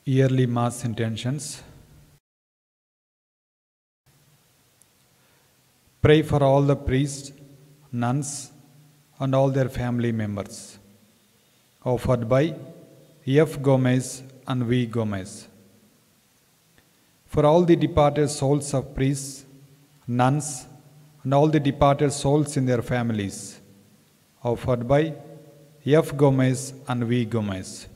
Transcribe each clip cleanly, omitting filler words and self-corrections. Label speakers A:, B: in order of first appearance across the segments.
A: Yearly Mass intentions. Pray for all the priests, nuns, and all their family members. Offered by F. Gomez and V. Gomez. For all the departed souls of priests, nuns, and all the departed souls in their families. Offered by F. Gomez and V. Gomez.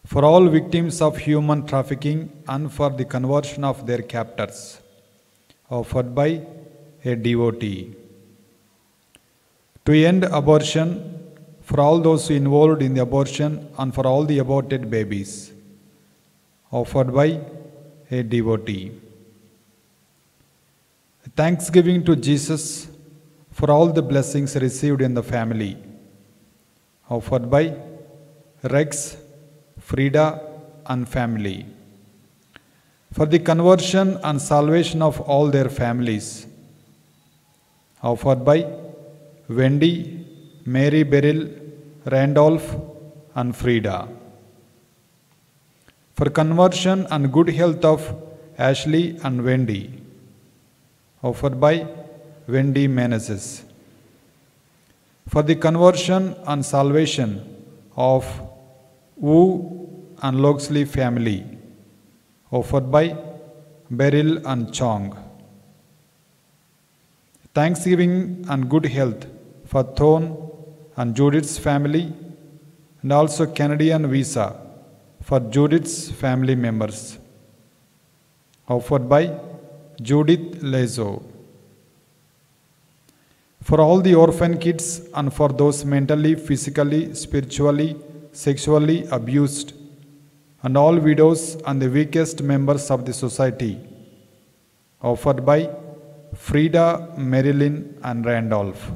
A: For all victims of human trafficking and for the conversion of their captors. Offered by a devotee. To end abortion, for all those involved in the abortion and for all the aborted babies. Offered by a devotee. Thanksgiving to Jesus for all the blessings received in the family. Offered by Rex, Frida, and family. For the conversion and salvation of all their families. Offered by Wendy, Mary Beryl, Randolph, and Frida. For conversion and good health of Ashley and Wendy. Offered by Wendy Meneses. For the conversion and salvation of Wu and Loxley family. Offered by Beryl and Chong. Thanksgiving and good health for Thorne and Judith's family, and also Canadian visa for Judith's family members. Offered by Judith Lezo. For all the orphan kids and for those mentally, physically, spiritually, sexually abused, and all widows and the weakest members of the society. Offered by Frida, Marilyn, and Randolph.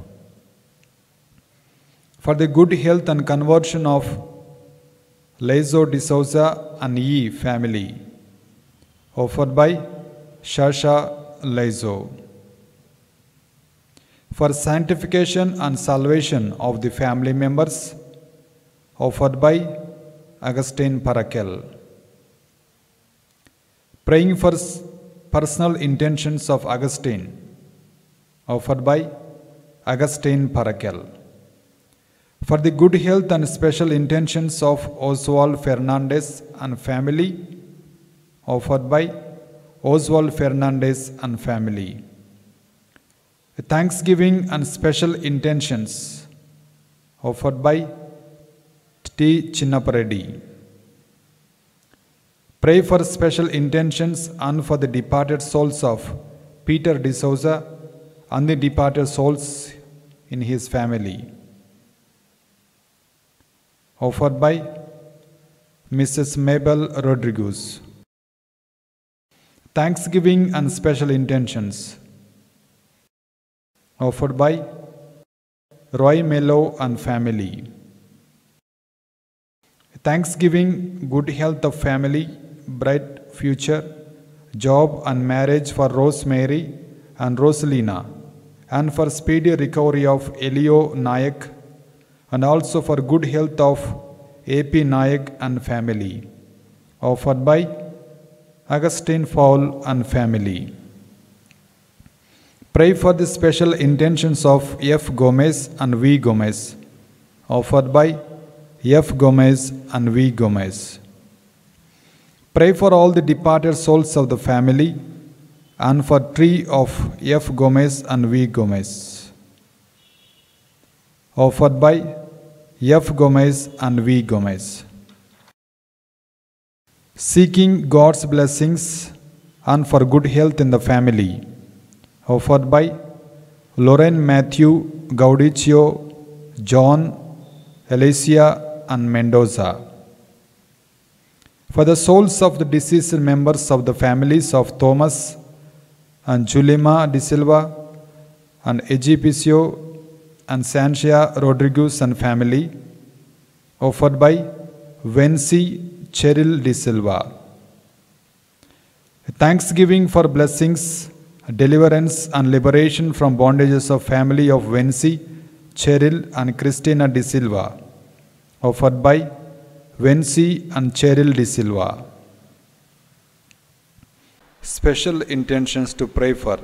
A: For the good health and conversion of Lezo de Souza and Yi family. Offered by Shasha Lezo. For sanctification and salvation of the family members. Offered by Augustine Parakel. Praying for personal intentions of Augustine. Offered by Augustine Parakel. For the good health and special intentions of Oswald Fernandez and family. Offered by Oswald Fernandez and family. Thanksgiving and special intentions. Offered by T. Chinnapareddy. Pray for special intentions and for the departed souls of Peter de Souza and the departed souls in his family. Offered by Mrs. Mabel Rodriguez. Thanksgiving and special intentions. Offered by Roy Mello and family. Thanksgiving, good health of family, bright future, job and marriage for Rosemary and Rosalina, and for speedy recovery of Elio Nayak, and also for good health of A.P. Nayak and family. Offered by Augustine Fowl and family. Pray for the special intentions of F. Gomez and V. Gomez. Offered by F. Gomez and V. Gomez. Pray for all the departed souls of the family and for tree of F. Gomez and V. Gomez. Offered by F. Gomez and V. Gomez. Seeking God's blessings and for good health in the family. Offered by Lorraine Matthew, Gaudicio, John, Alicia, and Mendoza. For the souls of the deceased members of the families of Thomas and Julima de Silva and Egipicio and Sanchia Rodriguez and family. Offered by Vency Cheryl de Silva. Thanksgiving for blessings, deliverance and liberation from bondages of family of Vency, Cheryl and Christina de Silva. Offered by Vency and Cheryl De Silva. Special intentions to pray for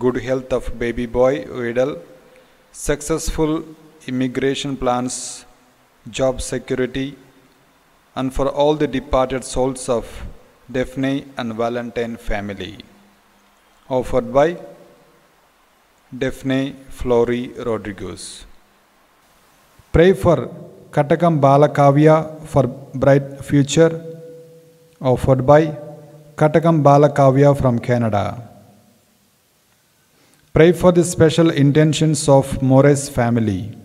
A: good health of baby boy Vidal, successful immigration plans, job security, and for all the departed souls of Daphne and Valentine family. Offered by Daphne Flory Rodriguez. Pray for Katakam Balakavya for bright future. Offered by Katakam Balakavya from Canada. Pray for the special intentions of Morris family.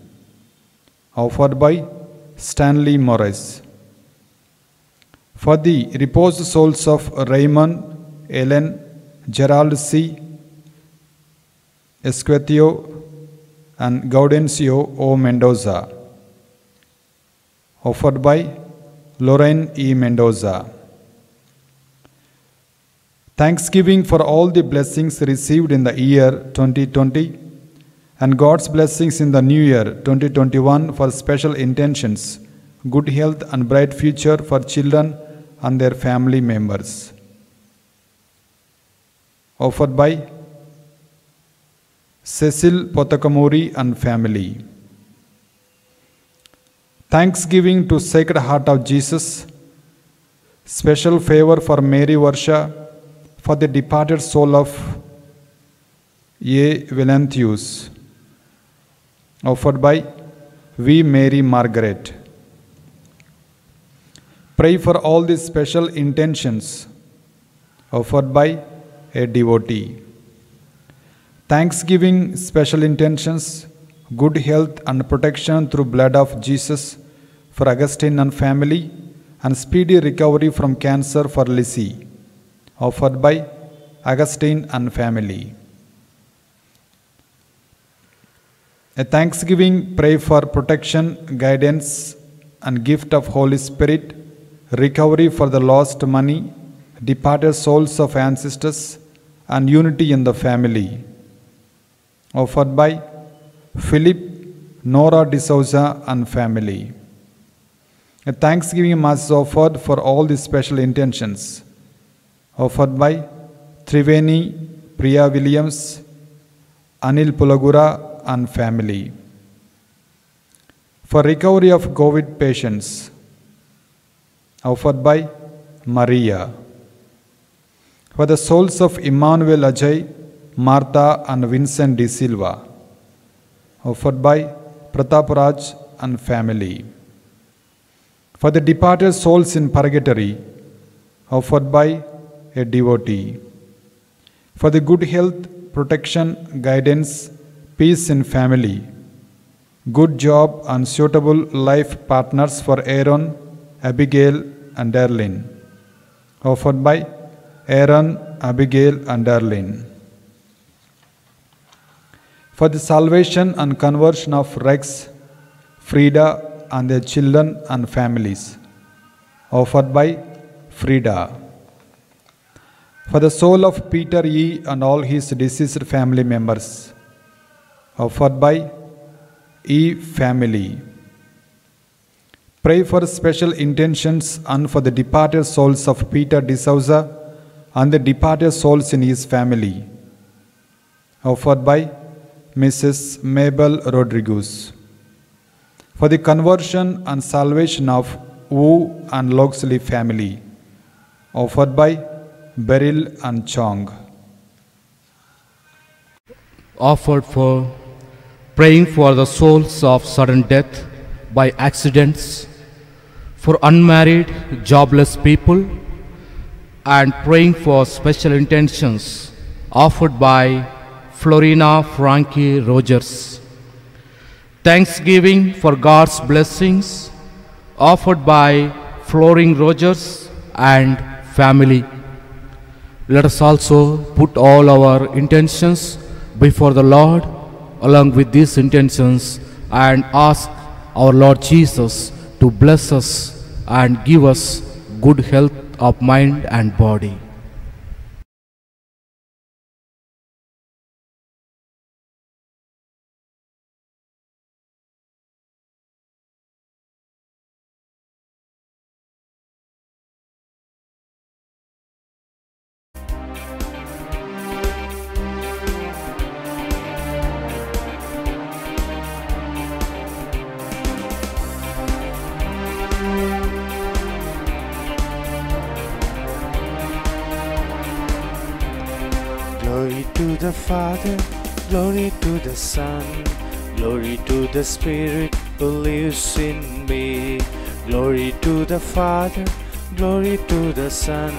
A: Offered by Stanley Morris. For the reposed souls of Raymond, Ellen, Gerald C. Esquetio and Gaudencio O. Mendoza. Offered by Lorraine E. Mendoza. Thanksgiving for all the blessings received in the year 2020 and God's blessings in the new year 2021 for special intentions, good health and bright future for children and their family members. Offered by Cecil Potakamuri and family. Thanksgiving to Sacred Heart of Jesus. Special favor for Mary Varsha for the departed soul of A. Valenthius. Offered by V. Mary Margaret. Pray for all these special intentions. Offered by a devotee. Thanksgiving special intentions, good health and protection through blood of Jesus for Augustine and family, and speedy recovery from cancer for Lizzie. Offered by Augustine and family. A thanksgiving pray for protection, guidance, and gift of Holy Spirit, recovery for the lost money, departed souls of ancestors, and unity in the family. Offered by Philip, Nora D'Souza and family. A thanksgiving mass is offered for all the special intentions. Offered by Triveni, Priya Williams, Anil Pulagura and family. For recovery of COVID patients. Offered by Maria. For the souls of Emmanuel Ajay, Martha and Vincent De Silva. Offered by Pratap Raj and family. For the departed souls in purgatory. Offered by a devotee. For the good health, protection, guidance, peace in family, good job and suitable life partners for Aaron, Abigail and Darlene. Offered by Aaron, Abigail and Darlene. For the salvation and conversion of Rex, Frida and their children and families. Offered by Frida. For the soul of Peter E. and all his deceased family members. Offered by E. family. Pray for special intentions and for the departed souls of Peter D'Souza and the departed souls in his family. Offered by Mrs. Mabel Rodriguez. For the conversion and salvation of Wu and Loxley family. Offered by Beryl and Chong.
B: Offered for praying for the souls of sudden death by accidents, for unmarried, jobless people, and praying for special intentions offered by Florina Frankie Rogers. Thanksgiving for God's blessings offered by Florin Rogers and family. Let us also put all our intentions before the Lord along with these intentions and ask our Lord Jesus to bless us and give us good health of mind and body.
C: Glory to the Father, glory to the Son, glory to the Spirit who lives in me. Glory to the Father, glory to the Son,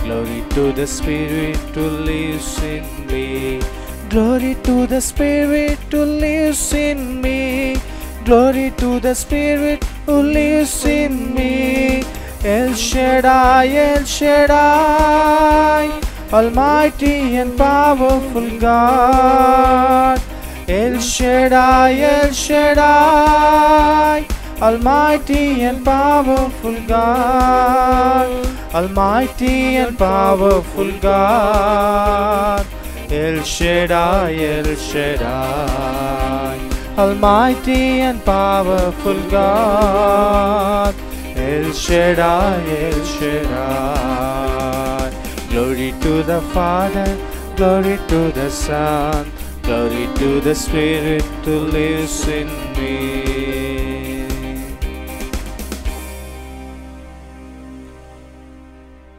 C: glory to the Spirit who lives in me. Glory to the Spirit who lives in me. Glory to the Spirit who lives in me. El Shaddai, El Shaddai, Almighty and powerful God. El Shaddai, El Shaddai, Almighty and powerful God. Almighty and powerful God. El Shaddai, El Shaddai, Almighty and powerful God. El Shaddai, El Shaddai. Glory to the Father, glory to the Son, glory to the Spirit who lives in me.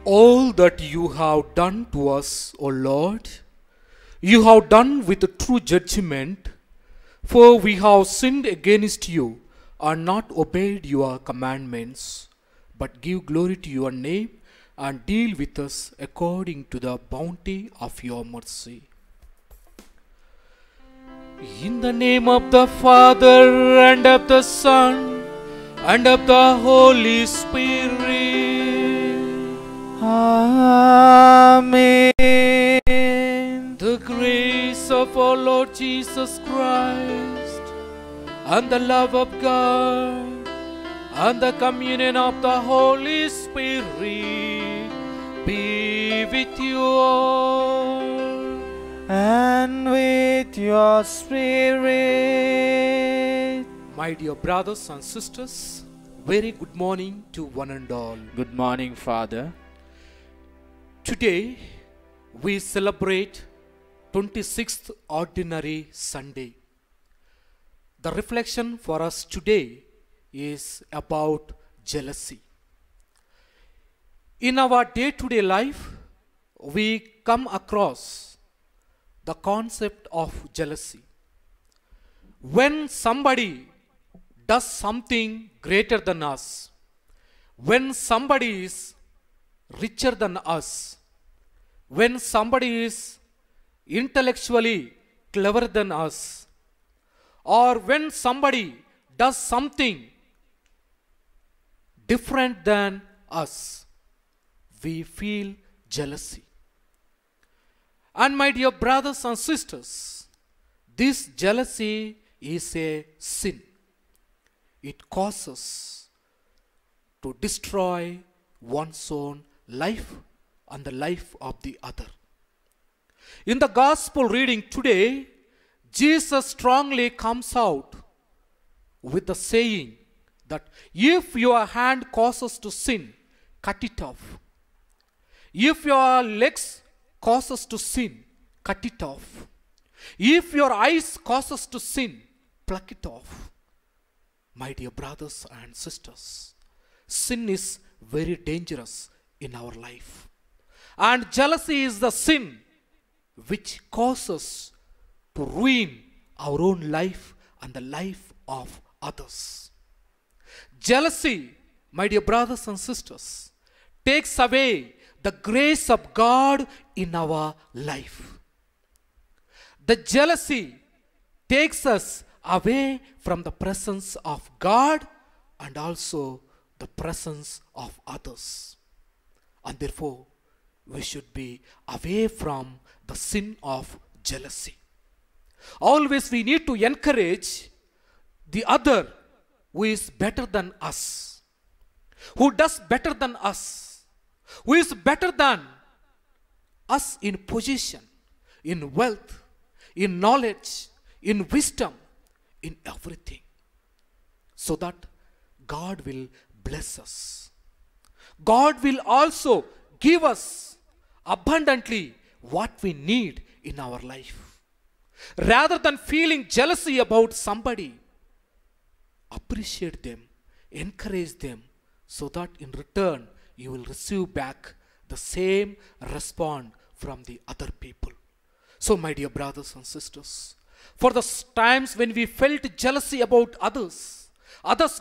B: All that you have done to us, O Lord, you have done with true judgment, for we have sinned against you and not obeyed your commandments. But give glory to your name and deal with us according to the bounty of your mercy. In the name of the Father and of the Son and of the Holy Spirit.
C: Amen.
B: The grace of our Lord Jesus Christ and the love of God and the communion of the Holy Spirit be with you all.
C: And with your spirit.
B: My dear brothers and sisters, very good morning to one and all.
C: Good morning, Father.
B: Today we celebrate 26th Ordinary Sunday. The reflection for us today is about jealousy. In our day-to-day life, we come across the concept of jealousy. When somebody does something greater than us, when somebody is richer than us, when somebody is intellectually clever than us, or when somebody does something different than us, we feel jealousy. And my dear brothers and sisters, this jealousy is a sin. It causes to destroy one's own life and the life of the other. In the gospel reading today, Jesus strongly comes out with the saying that if your hand causes to sin, cut it off. If your legs causes to sin, cut it off. If your eyes causes to sin, pluck it off. My dear brothers and sisters, sin is very dangerous in our life. And jealousy is the sin which causes to ruin our own life and the life of others. Jealousy, my dear brothers and sisters, takes away the grace of God in our life. The jealousy takes us away from the presence of God and also the presence of others. And therefore, we should be away from the sin of jealousy. Always we need to encourage the other who is better than us, who does better than us, who is better than us in position, in wealth, in knowledge, in wisdom, in everything, so that God will bless us. God will also give us abundantly what we need in our life. Rather than feeling jealousy about somebody, appreciate them, encourage them, so that in return you will receive back the same response from the other people. So, my dear brothers and sisters, for the times when we felt jealousy about others'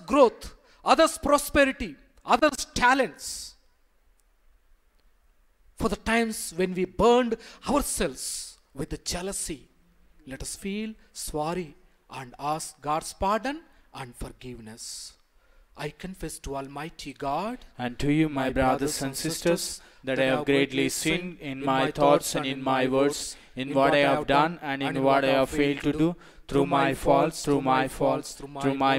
B: growth, others' prosperity, others' talents, for the times when we burned ourselves with the jealousy, let us feel sorry and ask God's pardon and forgiveness. I confess to Almighty God
C: and to you, my brothers and sisters, that I have greatly sinned in my thoughts and in my words, in what I have done and in what I have failed to do, through my faults, through my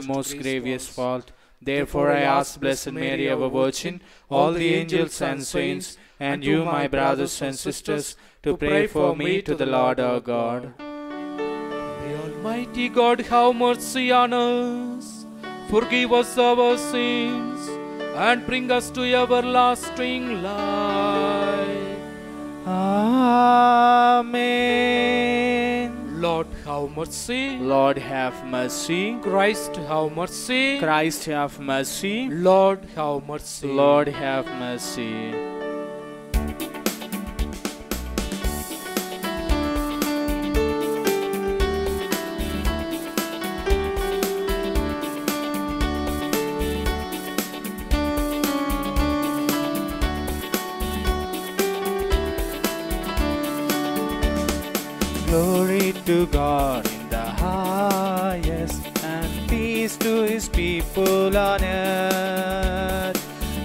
C: most grievous fault. Therefore I ask Blessed Mary, our Virgin, all the angels and saints, and you, my brothers and sisters, to pray for me to the Lord our God.
B: May Almighty God have mercy on us, forgive us our sins, and bring us to everlasting life.
C: Amen.
B: Lord have mercy.
C: Lord have mercy.
B: Christ have mercy.
C: Christ have mercy.
B: Lord have mercy.
C: Lord have mercy. Glory to God in the highest, and peace to his people on earth.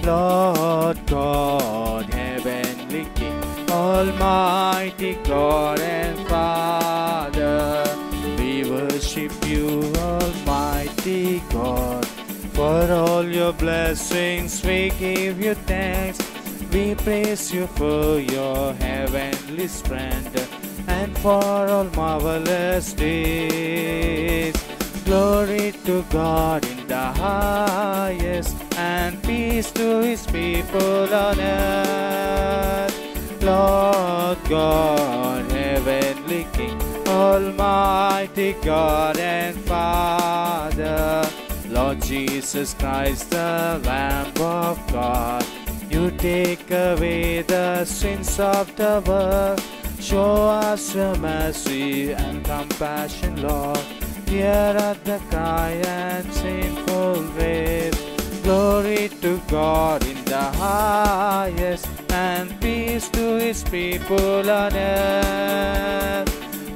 C: Lord God, heavenly King, Almighty God and Father, we worship you, Almighty God. For all your blessings we give you thanks. We praise you for your heavenly splendor and for all marvelous deeds. Glory to God in the highest, and peace to his people on earth. Lord God, heavenly King, Almighty God and Father, Lord Jesus Christ, the Lamb of God, you take away the sins of the world. Show us your mercy and compassion, Lord. Hear at the cry and sinful ways. Glory to God in the highest, and peace to his people on earth.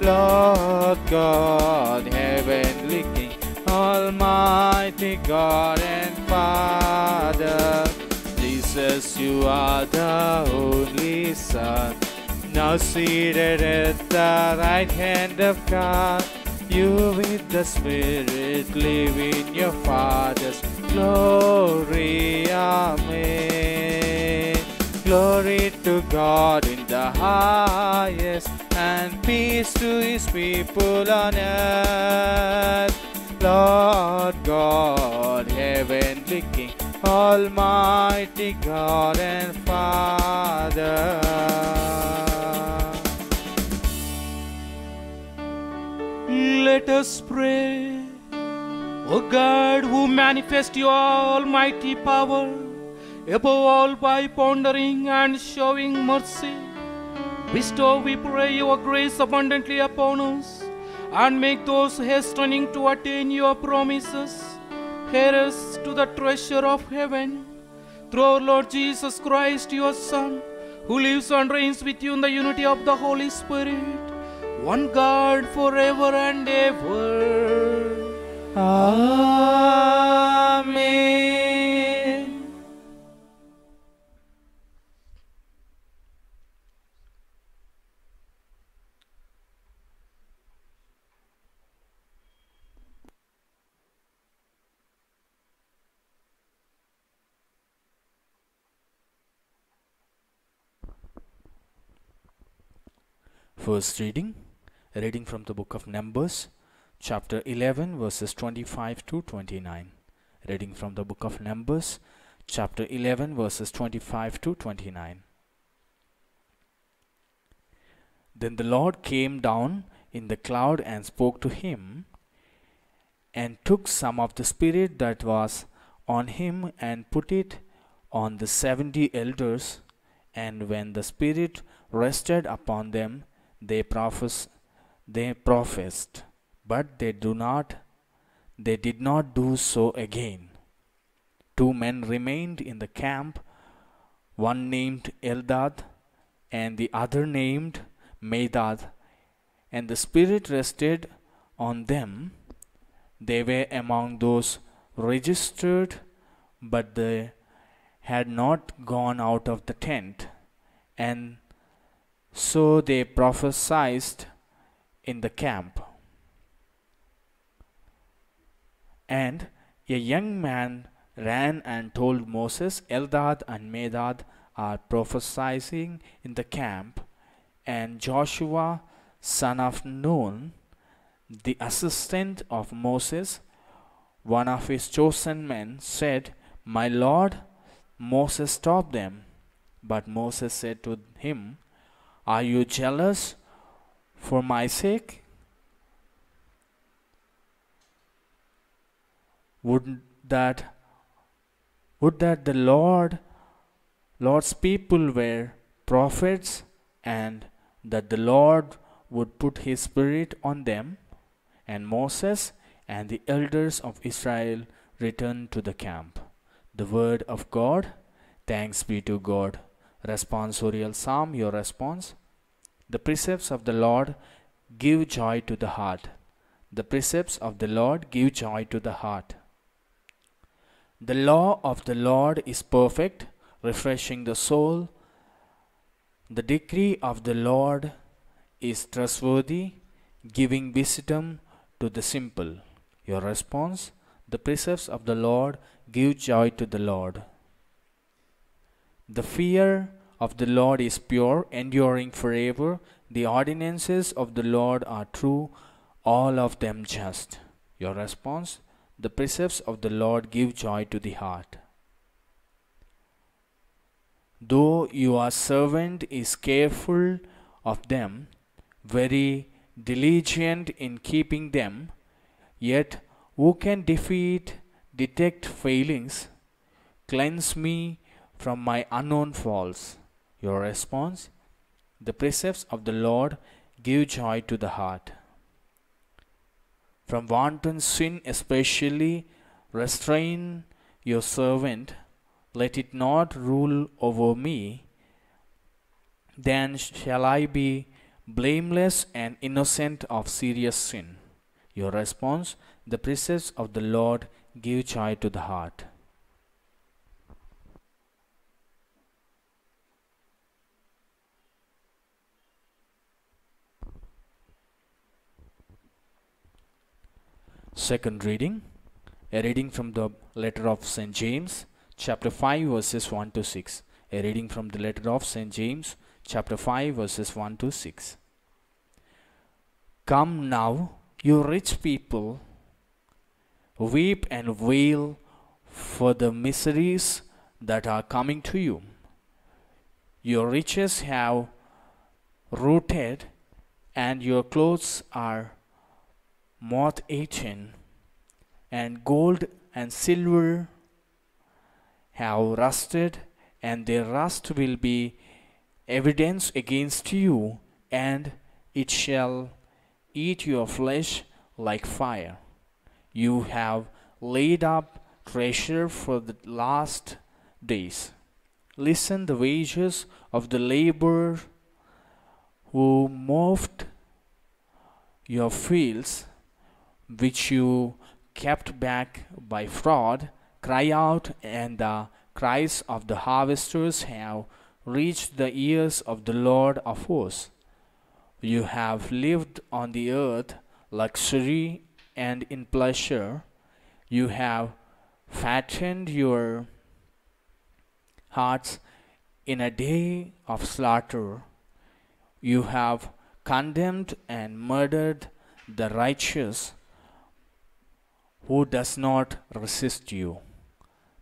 C: Lord God, heavenly King, Almighty God and Father, Jesus, you are the only Son, now seated at the right hand of God. You with the Spirit live in your Father's glory. Amen. Glory to God in the highest, and peace to his people on earth. Lord God, heavenly King, Almighty God and Father.
B: Let us pray. O God, who manifest your almighty power, above all by pondering and showing mercy, bestow, we pray, your grace abundantly upon us, and make those hastening to attain your promises heirs to the treasure of heaven. Through our Lord Jesus Christ, your Son, who lives and reigns with you in the unity of the Holy Spirit, one God forever and ever.
C: Amen. First reading from the book of Numbers, chapter 11, verses 25 to 29. Reading from the book of Numbers, chapter 11, verses 25 to 29. Then the Lord came down in the cloud and spoke to him, and took some of the Spirit that was on him and put it on the 70 elders. And when the Spirit rested upon them, they professed, but they did not do so again. 2 men remained in the camp, one named Eldad and the other named Medad, and the Spirit rested on them. They were among those registered, but they had not gone out of the tent, and so they prophesied in the camp. And a young man ran and told Moses, Eldad and Medad are prophesying in the camp. And Joshua, son of Nun, the assistant of Moses, one of his chosen men, said, My Lord, Moses, stop them. But Moses said to him, Are you jealous for my sake? Would that the Lord's people were prophets, and that the Lord would put his spirit on them. And Moses and the elders of Israel returned to the camp. The word of God. Thanks be to God. Responsorial Psalm, your response. The precepts of the Lord give joy to the heart. The precepts of the Lord give joy to the heart. The law of the Lord is perfect, refreshing the soul. The decree of the Lord is trustworthy, giving wisdom to the simple. Your response. The precepts of the Lord give joy to the Lord. The fear of the Lord is pure, enduring forever. The ordinances of the Lord are true, all of them just. Your response. The precepts of the Lord give joy to the heart. Though your servant is careful of them, very diligent in keeping them, yet who can detect failings? Cleanse me from my unknown faults. Your response. The precepts of the Lord give joy to the heart. From wanton sin especially, restrain your servant, let it not rule over me. Then shall I be blameless and innocent of serious sin. Your response. The precepts of the Lord give joy to the heart. Second reading, a reading from the letter of St. James, chapter 5, verses 1 to 6. A reading from the letter of St. James, chapter 5, verses 1 to 6. Come now, you rich people, weep and wail for the miseries that are coming to you. Your riches have rotted, and your clothes are moth-eaten, and gold and silver have rusted, and their rust will be evidence against you, and it shall eat your flesh like fire. You have laid up treasure for the last days. Listen, the wages of the laborer who mowed your fields, which you kept back by fraud, cry out, and the cries of the harvesters have reached the ears of the Lord of hosts. You have lived on the earth luxury and in pleasure. You have fattened your hearts in a day of slaughter. You have condemned and murdered the righteous, who does not resist you.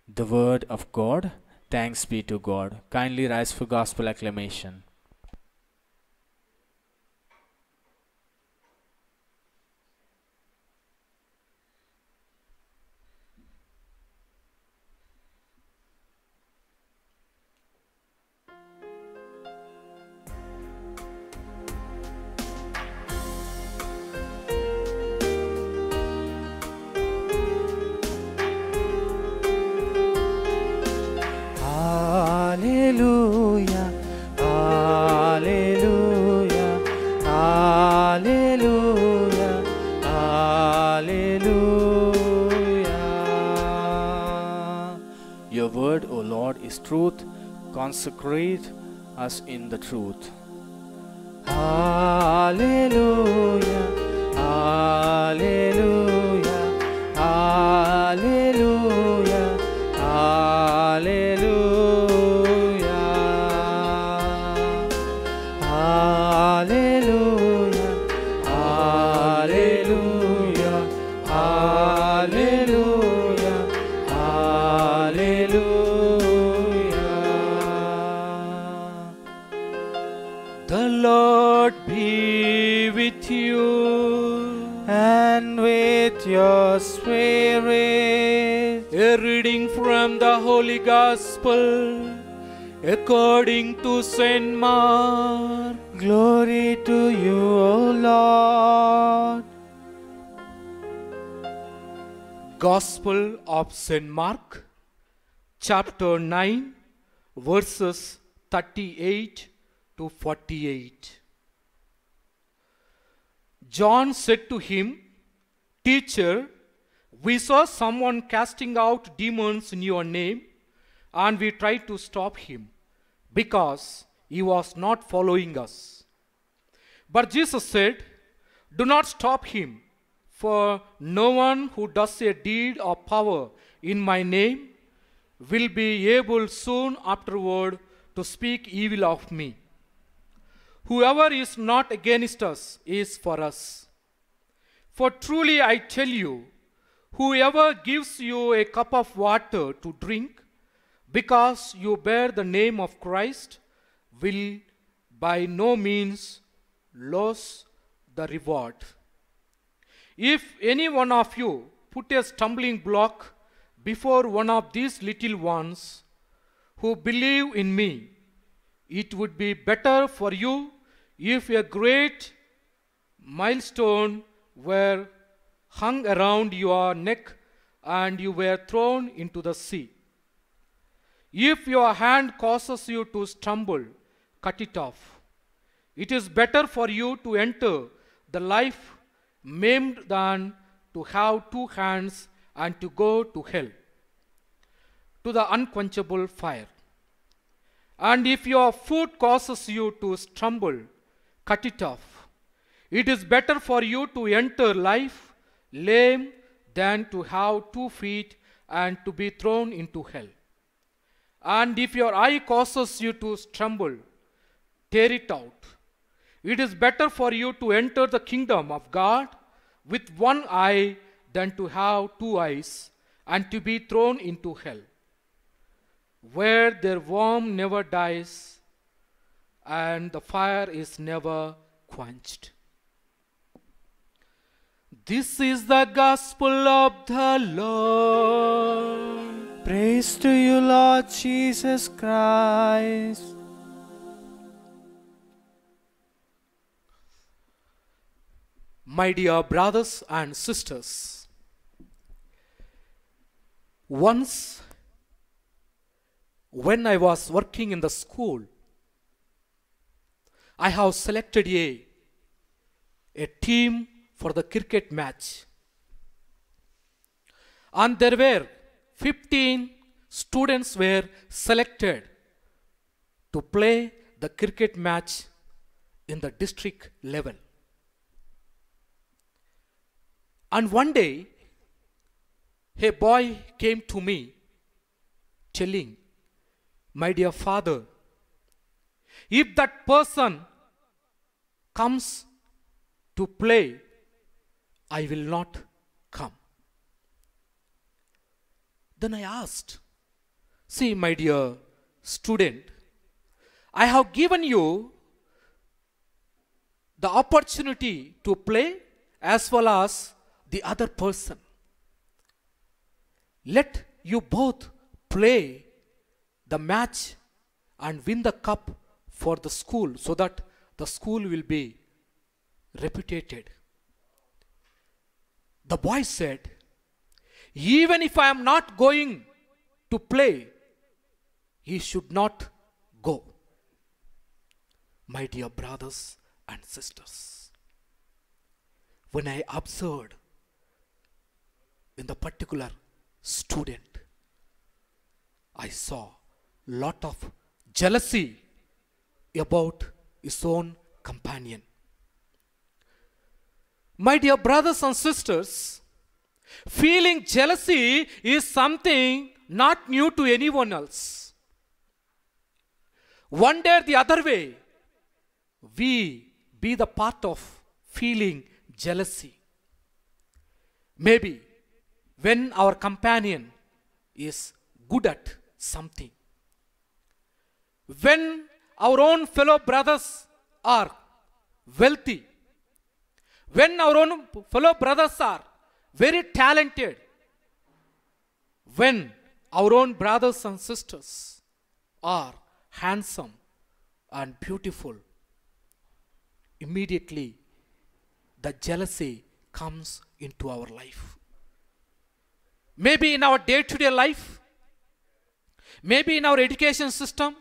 C: The word of God. Thanks be to God. Kindly rise for gospel acclamation. Lord is truth. Consecrate us in the truth. Hallelujah, hallelujah, hallelujah, hallelujah, hallelujah, hallelujah, hallelujah, hallelujah. The Lord be with you and with your spirit.
B: A reading from the Holy Gospel according to Saint Mark.
C: Glory to you, O Lord.
B: Gospel of Saint Mark, chapter 9, verses 38 to 48. John said to him, "Teacher, we saw someone casting out demons in your name, and we tried to stop him, because he was not following us." But Jesus said, "Do not stop him, for no one who does a deed of power in my name will be able soon afterward to speak evil of me. Whoever is not against us is for us. For truly I tell you, whoever gives you a cup of water to drink, because you bear the name of Christ, will by no means lose the reward. If any one of you put a stumbling block before one of these little ones who believe in me, it would be better for you if a great millstone were hung around your neck and you were thrown into the sea. If your hand causes you to stumble, cut it off. It is better for you to enter the life maimed than to have two hands and to go to hell, to the unquenchable fire. And if your foot causes you to stumble, cut it off. It is better for you to enter life lame than to have 2 feet and to be thrown into hell. And if your eye causes you to stumble, tear it out. It is better for you to enter the kingdom of God with one eye than to have 2 eyes and to be thrown into hell, where their worm never dies and the fire is never quenched." This is the gospel of the Lord.
C: Praise to you, Lord Jesus Christ.
B: My dear brothers and sisters, once when I was working in the school, I have selected a team for the cricket match. And there were 15 students were selected to play the cricket match in the district level. And one day, a boy came to me telling, "My dear father, if that person comes to play, I will not come." Then I asked, "See, my dear student, I have given you the opportunity to play as well as the other person. Let you both play the match and win the cup for the school, so that the school will be reputed." The boy said, "Even if I am not going to play, he should not go." My dear brothers and sisters, when I observed in the particular student, I saw
D: lot of jealousy about his own companion. My dear brothers and sisters, feeling jealousy is something not new to anyone else. One day or the other way, we be the part of feeling jealousy. Maybe when our companion is good at something, when our own fellow brothers are wealthy, when our own fellow brothers are very talented, when our own brothers and sisters are handsome and beautiful, immediately the jealousy comes into our life. Maybe in our day-to-day life, maybe in our education system,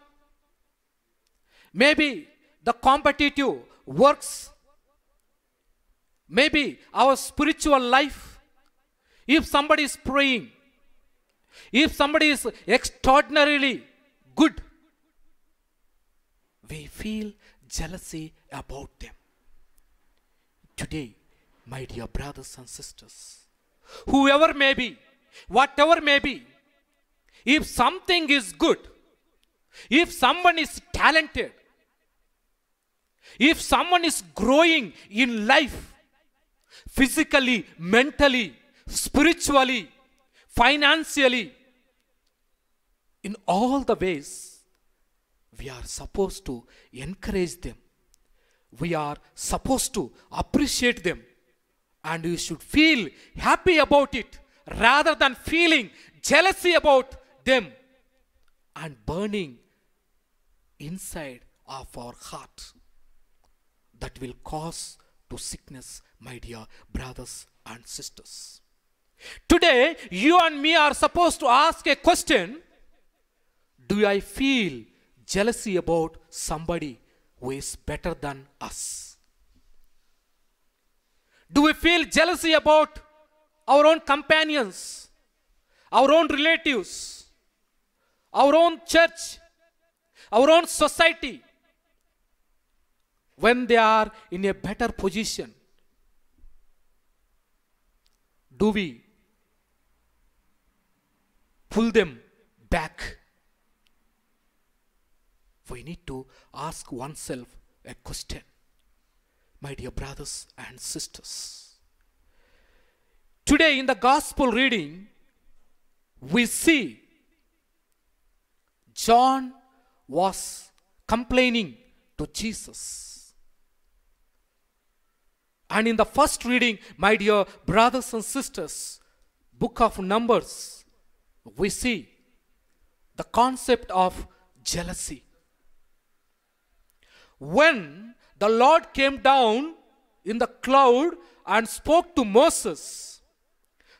D: maybe the competitive works, maybe our spiritual life. If somebody is praying, if somebody is extraordinarily good, we feel jealousy about them. Today, my dear brothers and sisters, whoever may be, whatever may be, if something is good, if someone is talented, if someone is growing in life, physically, mentally, spiritually, financially, in all the ways, we are supposed to encourage them. We are supposed to appreciate them. And we should feel happy about it rather than feeling jealousy about them and burning inside of our heart. That will cause to sickness, my dear brothers and sisters. Today, you and me are supposed to ask a question. Do I feel jealousy about somebody who is better than us? Do we feel jealousy about our own companions, our own relatives, our own church, our own society, when they are in a better position? Do we pull them back? We need to ask oneself a question, my dear brothers and sisters. Today in the gospel reading, we see John was complaining to Jesus. And in the first reading, my dear brothers and sisters, book of Numbers, we see the concept of jealousy. When the Lord came down in the cloud and spoke to Moses,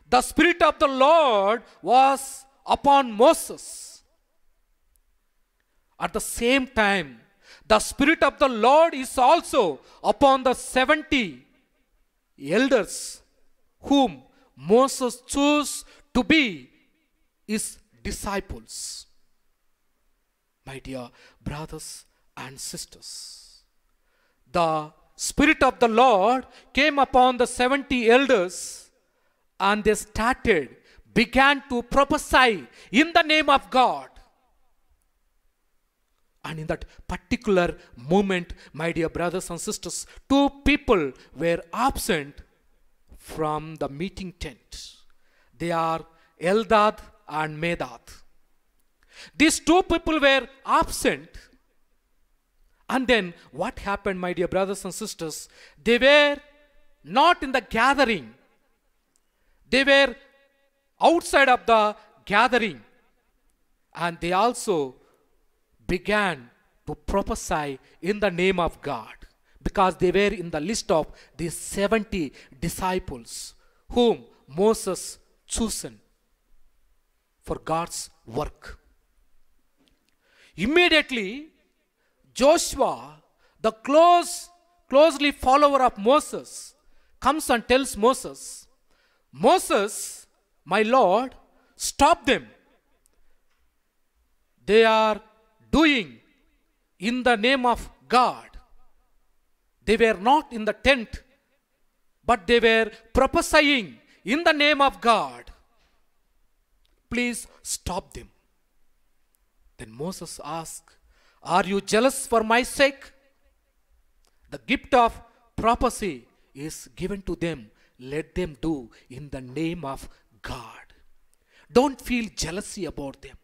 D: the Spirit of the Lord was upon Moses. At the same time, the Spirit of the Lord is also upon the 70 elders whom Moses chose to be his disciples. My dear brothers and sisters, the Spirit of the Lord came upon the 70 elders and they began to prophesy in the name of God. And in that particular moment, my dear brothers and sisters, two people were absent from the meeting tent. They are Eldad and Medad. These two people were absent. And then what happened, my dear brothers and sisters? They were not in the gathering. They were outside of the gathering. And they also began to prophesy in the name of God, because they were in the list of these 70 disciples whom Moses chosen for God's work. Immediately, Joshua, the closely follower of Moses, comes and tells Moses, "Moses, my Lord, stop them. they are doing in the name of God. They were not in the tent, but they were prophesying in the name of God. Please stop them. Then Moses asked, are you jealous for my sake? The gift of prophecy is given to them. Let them do in the name of God. Don't feel jealousy about them.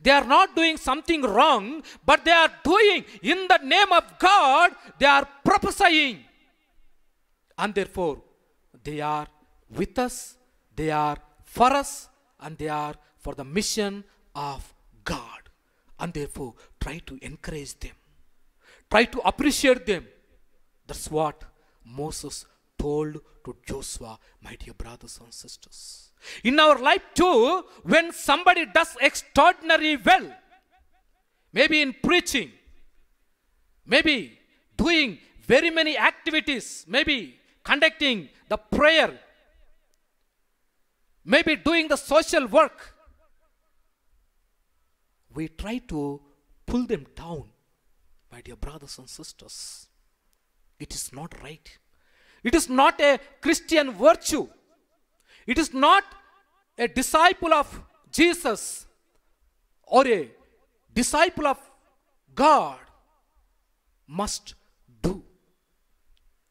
D: They are not doing something wrong, but they are doing in the name of God. They are prophesying. And therefore, they are with us, they are for us, and they are for the mission of God. And therefore, try to encourage them. Try to appreciate them. That's what Moses told to Joshua, my dear brothers and sisters. In our life too, when somebody does extraordinarily well, maybe in preaching, maybe doing very many activities, maybe conducting the prayer, maybe doing the social work, we try to pull them down, my dear brothers and sisters. It is not right. It is not a Christian virtue. It is not a disciple of Jesus or a disciple of God must do.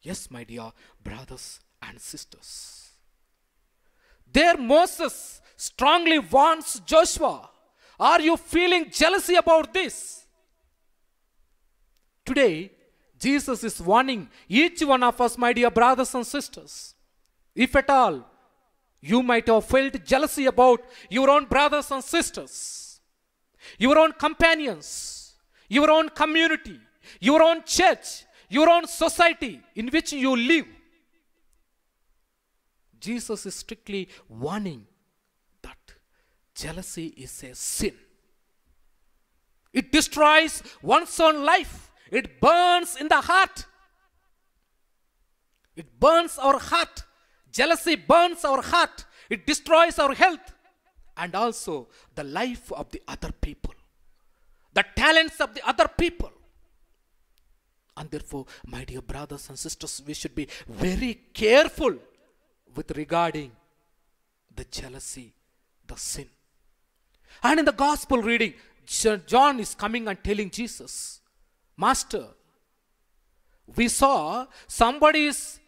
D: Yes, my dear brothers and sisters. There Moses strongly warns Joshua, are you feeling jealousy about this? Today, Jesus is warning each one of us, my dear brothers and sisters. If at all, you might have felt jealousy about your own brothers and sisters, your own companions, your own community, your own church, your own society in which you live. Jesus is strictly warning that jealousy is a sin. It destroys one's own life. It burns in the heart. It burns our heart. Jealousy burns our heart. It destroys our health and also the life of the other people, the talents of the other people. And therefore, my dear brothers and sisters, we should be very careful with regarding the jealousy, the sin. And in the gospel reading, John is coming and telling Jesus, Master, we saw somebody is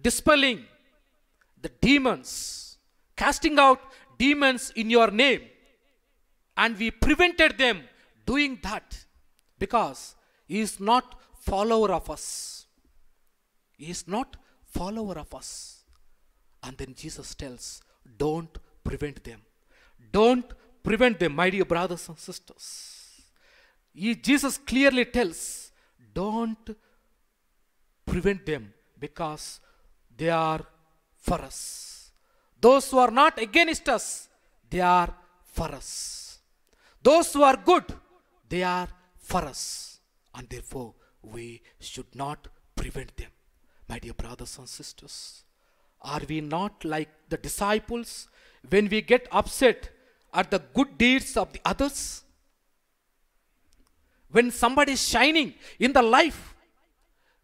D: dispelling the demons, casting out demons in your name, and we prevented them doing that because he is not follower of us. He is not follower of us. And then Jesus tells, don't prevent them. Don't prevent them, my dear brothers and sisters. Jesus clearly tells, don't prevent them because they are for us. Those who are not against us, they are for us. Those who are good, they are for us. And therefore, we should not prevent them. My dear brothers and sisters, are we not like the disciples when we get upset at the good deeds of the others? When somebody is shining in the life,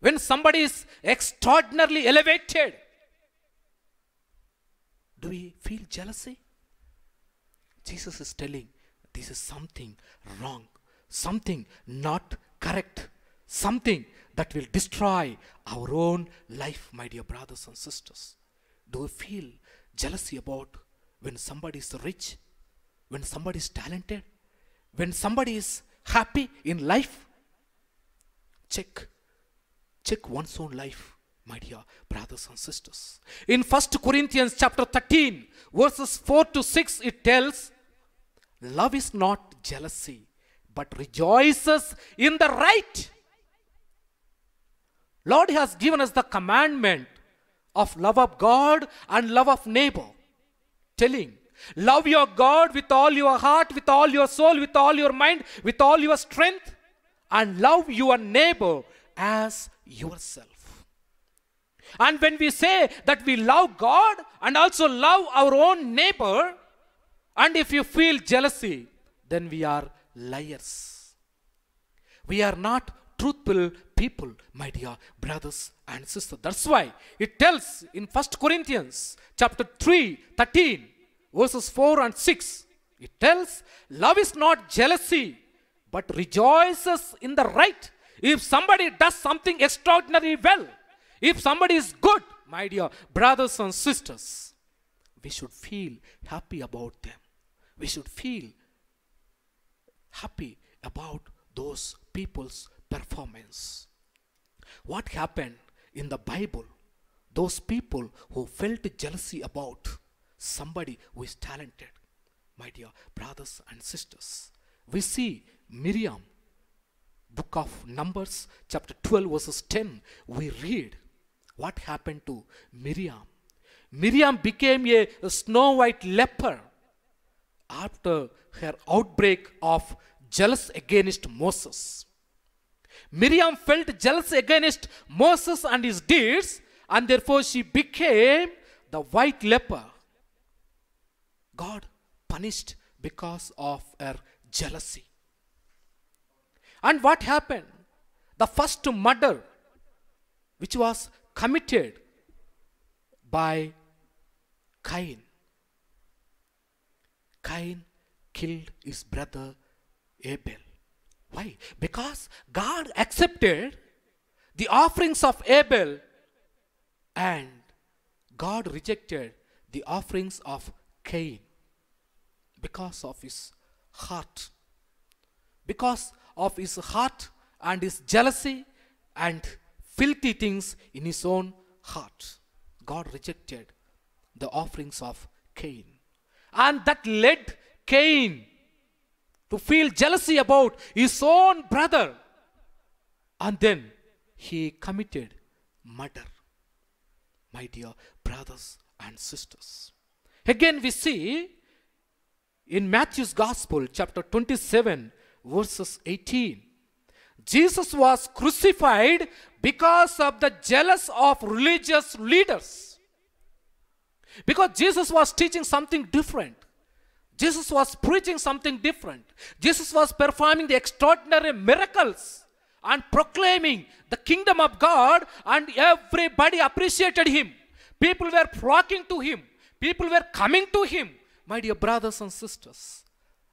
D: when somebody is extraordinarily elevated, do we feel jealousy? Jesus is telling, this is something wrong, something not correct, something that will destroy our own life, my dear brothers and sisters. Do we feel jealousy about when somebody is rich, when somebody is talented, when somebody is happy in life? Check one's own life, my dear brothers and sisters. In 1 Corinthians chapter 13, verses 4 to 6, it tells, love is not jealousy, but rejoices in the right. Lord has given us the commandment of love of God and love of neighbor, telling, love your God with all your heart, with all your soul, with all your mind, with all your strength, and love your neighbor as yourself. And when we say that we love God and also love our own neighbor, And if you feel jealousy, then we are liars. We are not truthful people, my dear brothers and sisters. That's why it tells in 1 Corinthians chapter 3, 13, verses 4 and 6. It tells, love is not jealousy, but rejoices in the right. If somebody does something extraordinary well, if somebody is good, my dear brothers and sisters, we should feel happy about them. We should feel happy about those people's performance. What happened in the Bible? Those people who felt jealousy about somebody who is talented, my dear brothers and sisters. We see Miriam, book of Numbers, chapter 12, verses 10. We read what happened to Miriam. Miriam became a snow white leper after her outbreak of jealous against Moses. Miriam felt jealous against Moses and his deeds, and therefore she became the white leper. God punished because of her jealousy. And what happened? The first murder which was committed by Cain. Cain killed his brother Abel. Why? Because God accepted the offerings of Abel and God rejected the offerings of Cain because of his heart. Because of his heart and his jealousy and filthy things in his own heart, God rejected the offerings of Cain. And that led Cain to feel jealousy about his own brother. And then he committed murder. My dear brothers and sisters. Again we see in Matthew's Gospel, chapter 27, verses 18. Jesus was crucified because of the jealous of religious leaders. Because Jesus was teaching something different. Jesus was preaching something different. Jesus was performing the extraordinary miracles and proclaiming the kingdom of God, and everybody appreciated him. People were flocking to him. People were coming to him. My dear brothers and sisters,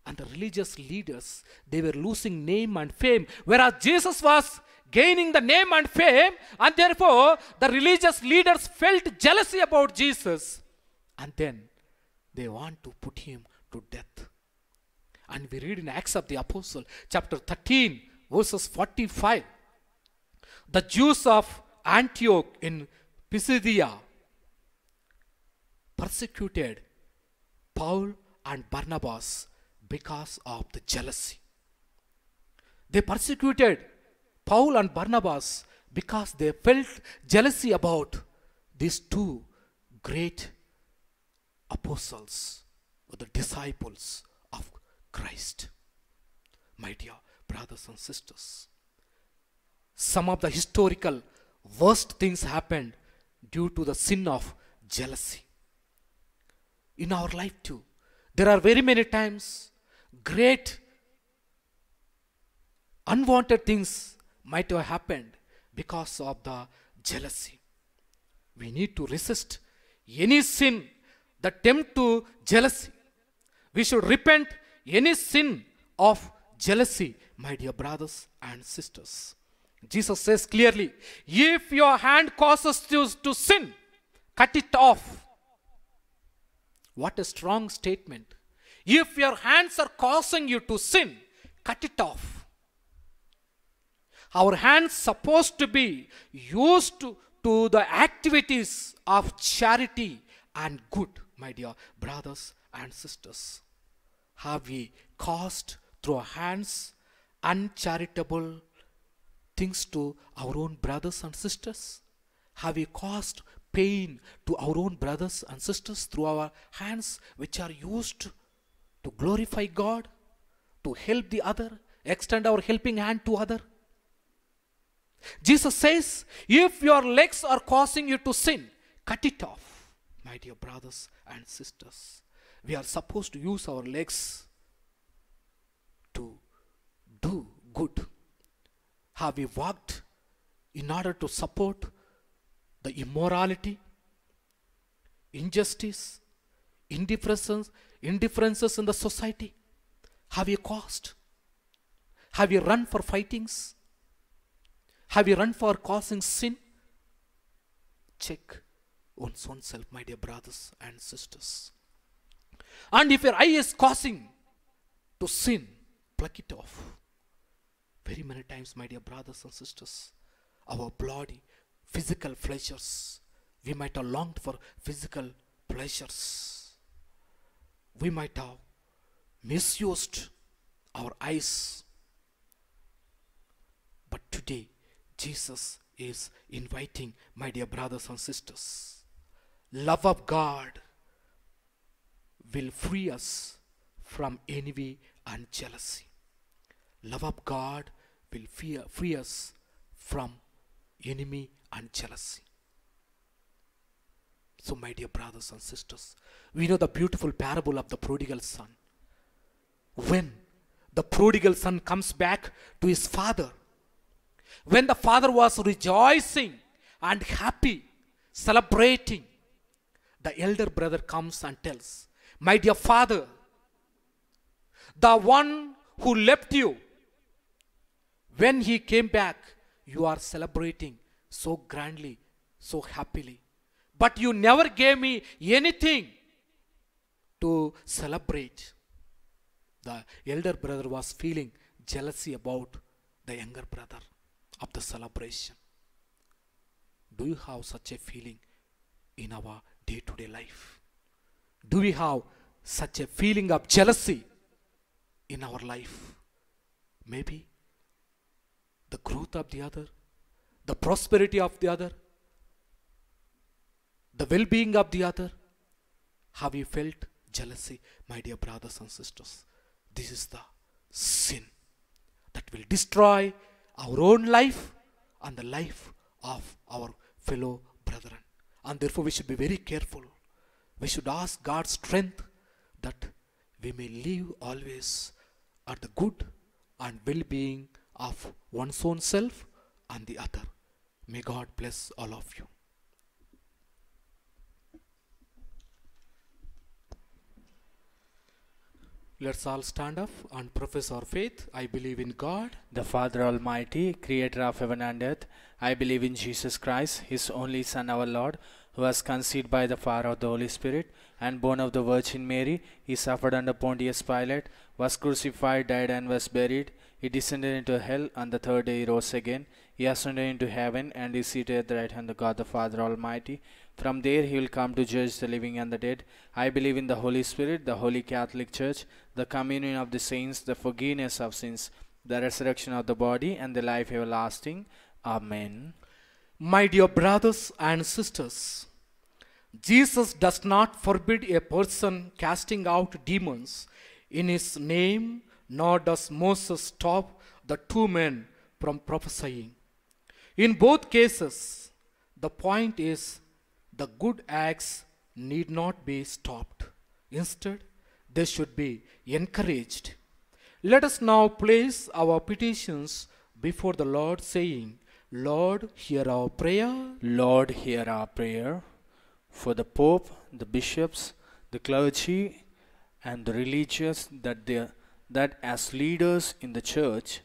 D: and the religious leaders, they were losing name and fame, whereas Jesus was gaining the name and fame, and therefore the religious leaders felt jealousy about Jesus, and then they want to put him to death. And we read in Acts of the Apostle, chapter 13, verses 45. The Jews of Antioch in Pisidia persecuted Paul and Barnabas because of the jealousy. They persecuted Paul and Barnabas because they felt jealousy about these two great apostles, or the disciples of Christ. My dear brothers and sisters, some of the historical worst things happened due to the sin of jealousy. In our life too, there are very many times great unwanted things might have happened because of the jealousy. We need to resist any sin that tempt to jealousy. We should repent any sin of jealousy, my dear brothers and sisters. Jesus says clearly, if your hand causes you to sin, cut it off. What a strong statement. If your hands are causing you to sin, cut it off. Our hands supposed to be used to the activities of charity and good, my dear brothers and sisters. Have we caused through our hands uncharitable things to our own brothers and sisters? Have we caused pain to our own brothers and sisters through our hands, which are used to glorify God, to help the other, extend our helping hand to other? Jesus says, if your legs are causing you to sin, cut it off, my dear brothers and sisters. We are supposed to use our legs to do good. Have we worked in order to support the immorality, injustice, indifferences in the society? Have you caused? Have you run for fightings? Have you run for causing sin? Check one's own self, my dear brothers and sisters. And if your eye is causing to sin, pluck it off. Very many times, my dear brothers and sisters, our body, physical pleasures, we might have longed for physical pleasures. We might have misused our eyes. But today, Jesus is inviting, my dear brothers and sisters, love of God will free us from envy and jealousy. Love of God will free us from envy and jealousy. So, my dear brothers and sisters, we know the beautiful parable of the prodigal son. When the prodigal son comes back to his father, when the father was rejoicing and happy, celebrating, the elder brother comes and tells, my dear father, the one who left you, when he came back, you are celebrating so grandly, so happily. But you never gave me anything to celebrate. The elder brother was feeling jealousy about the younger brother of the celebration. Do you have such a feeling in our day-to-day life? Do we have such a feeling of jealousy in our life? Maybe the growth of the other, the prosperity of the other, the well-being of the other. Have you felt jealousy, my dear brothers and sisters? This is the sin that will destroy our own life and the life of our fellow brethren. And therefore we should be very careful. We should ask God's strength that we may live always at the good and well-being of one's own self and the other. May God bless all of you. Let's all stand up and profess our faith. I believe in God,
C: the Father Almighty, creator of heaven and earth. I believe in Jesus Christ, his only Son, our Lord, who was conceived by the power of the Holy Spirit and born of the Virgin Mary. He suffered under Pontius Pilate, was crucified, died, and was buried. He descended into hell, and the third day he rose again. He ascended into heaven and is seated at the right hand of God the Father Almighty. From there he will come to judge the living and the dead. I believe in the Holy Spirit, the Holy Catholic Church, the communion of the saints, the forgiveness of sins, the resurrection of the body, and the life everlasting. Amen.
D: My dear brothers and sisters, Jesus does not forbid a person casting out demons in his name, nor does Moses stop the two men from prophesying. In both cases, the point is the good acts need not be stopped. Instead, they should be encouraged. Let us now place our petitions before the Lord, saying, Lord, hear our prayer.
C: Lord, hear our prayer. For the Pope, the bishops, the clergy, and the religious, that as leaders in the church,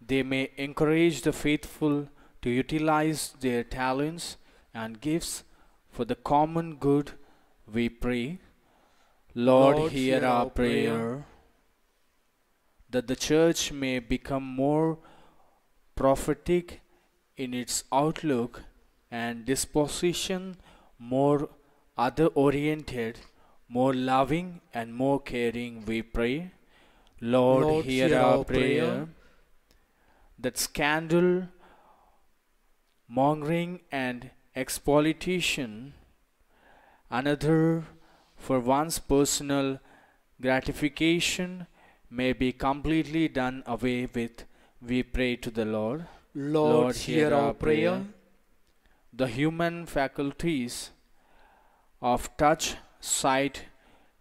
C: they may encourage the faithful to utilize their talents and gifts for the common good, we pray. Lord, hear our prayer. That the church may become more prophetic in its outlook and disposition, more other-oriented, more loving and more caring, we pray. Lord, hear our prayer. That scandal, mongering and exploitation, another for one's personal gratification, may be completely done away with, we pray to the Lord.
D: Lord, hear our prayer.
C: The human faculties of touch, sight,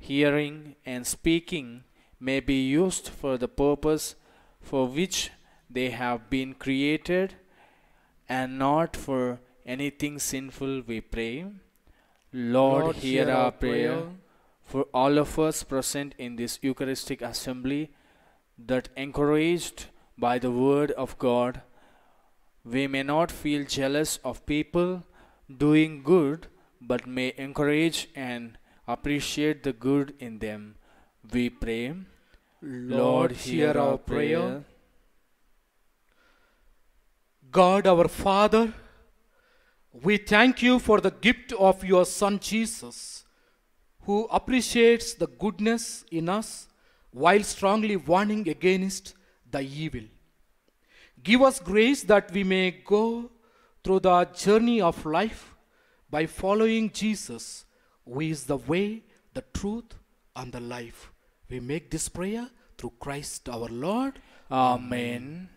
C: hearing, and speaking may be used for the purpose for which they have been created, and not for anything sinful, we pray. Lord, hear our prayer for all of us present in this Eucharistic assembly, that encouraged by the word of God, we may not feel jealous of people doing good, but may encourage and appreciate the good in them. We pray. Lord, hear our prayer.
D: God our Father, we thank you for the gift of your Son Jesus, who appreciates the goodness in us while strongly warning against the evil. Give us grace that we may go through the journey of life by following Jesus, who is the way, the truth, and the life. We make this prayer through Christ our Lord.
C: Amen.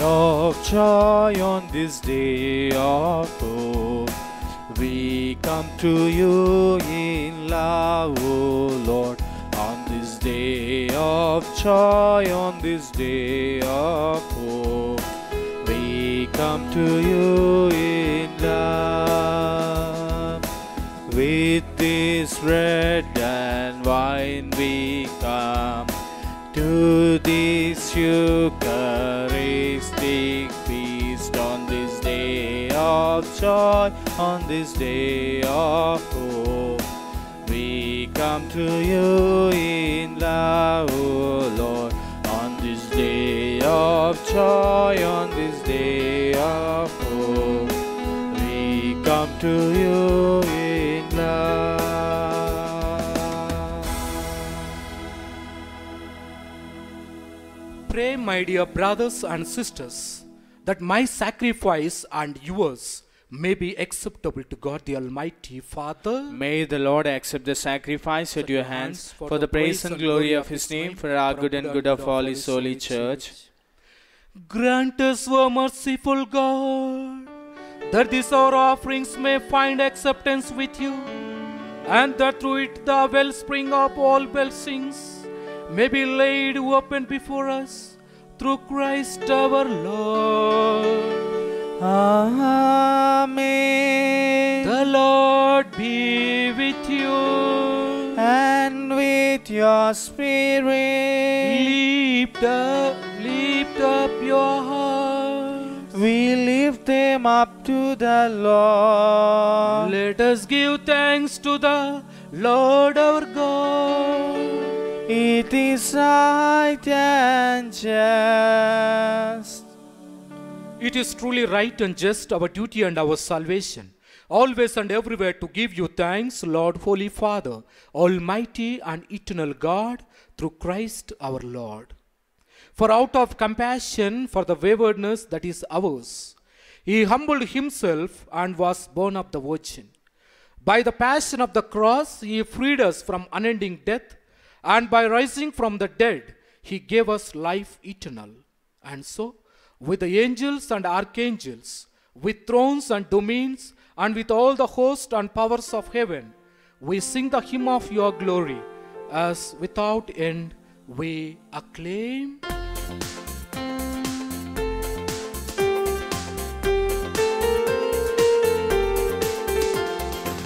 C: Of joy, on this day of hope, we come to you in love, O Lord. On this day of joy, on this day of hope, we come to you in love. With this bread and wine we come to this Eucharistic feast, on this day of joy, on this day of hope. We come to you in love, O Lord. On this day of joy, on this day of hope, we come to you in love.
D: Pray, my dear brothers and sisters, that my sacrifice and yours may be acceptable to God the Almighty Father.
C: May the Lord accept the sacrifice at your hands for the praise and glory of His name, for our good and good of all His holy church.
D: Grant us, O merciful God, that these our offerings may find acceptance with you, and that through it the wellspring of all blessings may be laid open before us, through Christ our Lord.
C: Amen.
D: The Lord be with you,
C: And with your spirit,
D: lift up your hearts.
C: we lift them up to the Lord.
D: Let us give thanks to the Lord our God.
C: It is right and just.
D: It is truly right and just, our duty and our salvation, always and everywhere to give you thanks, Lord, Holy Father, Almighty and eternal God, through Christ our Lord. For out of compassion for the waywardness that is ours, He humbled Himself and was born of the Virgin. By the passion of the cross, He freed us from unending death, and by rising from the dead, He gave us life eternal. And so, with the angels and archangels, with thrones and domains, and with all the hosts and powers of heaven, we sing the hymn of your glory, as without end we acclaim.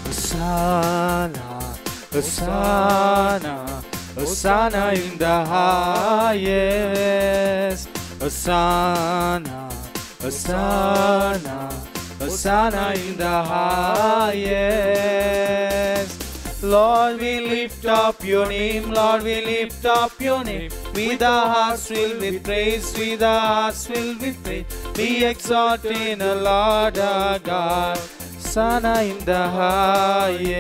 C: Hosanna, Hosanna, Hosanna in the highest. Hosanna, Hosanna, Hosanna in the highest. Lord, we lift up your name, Lord, we lift up your name. With our hearts filled with praise, with our hearts filled with praise, we exalt in the Lord our God. Hosanna in the highest.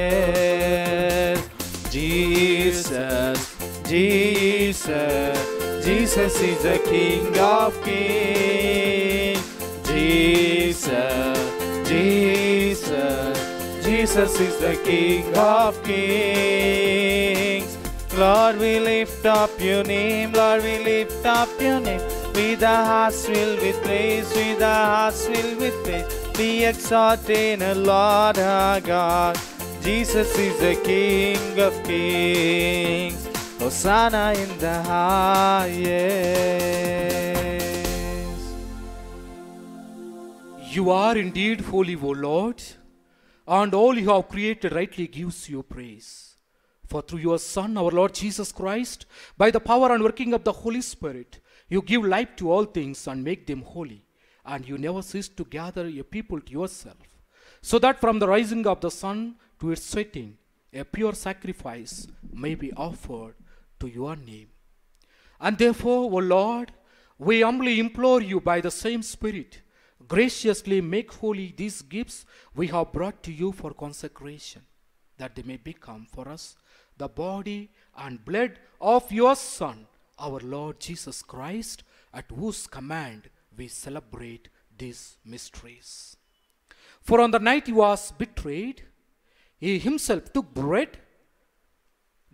C: Jesus, Jesus, Jesus is the King of Kings. Jesus, Jesus, Jesus is the King of Kings. Lord, we lift up your name, Lord, we lift up your name. With our hearts filled with praise, with our hearts filled with praise, be exalted, O Lord our God. Jesus is the King of Kings. Hosanna in the highest.
D: You are indeed holy, O Lord, and all you have created rightly gives you praise. For through your Son, our Lord Jesus Christ, by the power and working of the Holy Spirit, you give life to all things and make them holy, and you never cease to gather a people to yourself, so that from the rising of the sun to its setting, a pure sacrifice may be offered to your name. And therefore, O Lord, we humbly implore you by the same Spirit, graciously make holy these gifts we have brought to you for consecration, that they may become for us the body and blood of your Son, our Lord Jesus Christ, at whose command we celebrate these mysteries. For on the night he was betrayed, he himself took bread,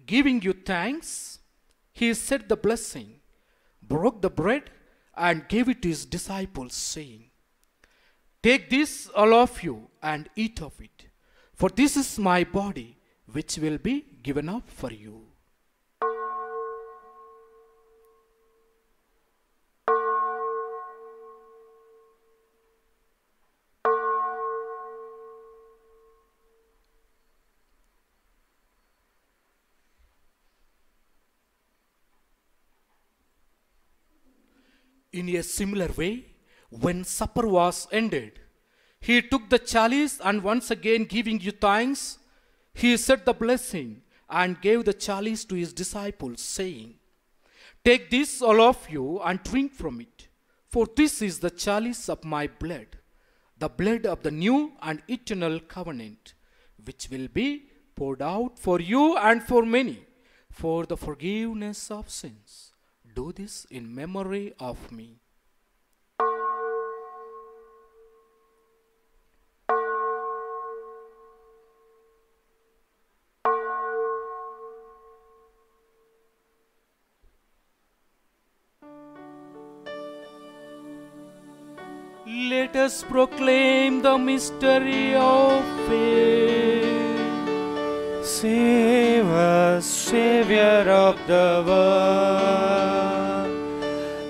D: giving you thanks, he said the blessing, broke the bread, and gave it to his disciples, saying, "Take this, all of you, and eat of it, for this is my body, which will be given up for you." In a similar way, when supper was ended, he took the chalice, and once again giving you thanks, he said the blessing and gave the chalice to his disciples, saying, "Take this, all of you, and drink from it, for this is the chalice of my blood, the blood of the new and eternal covenant, which will be poured out for you and for many for the forgiveness of sins. Do this in memory of me." Let us proclaim the mystery of faith.
C: Save us, Savior of the world,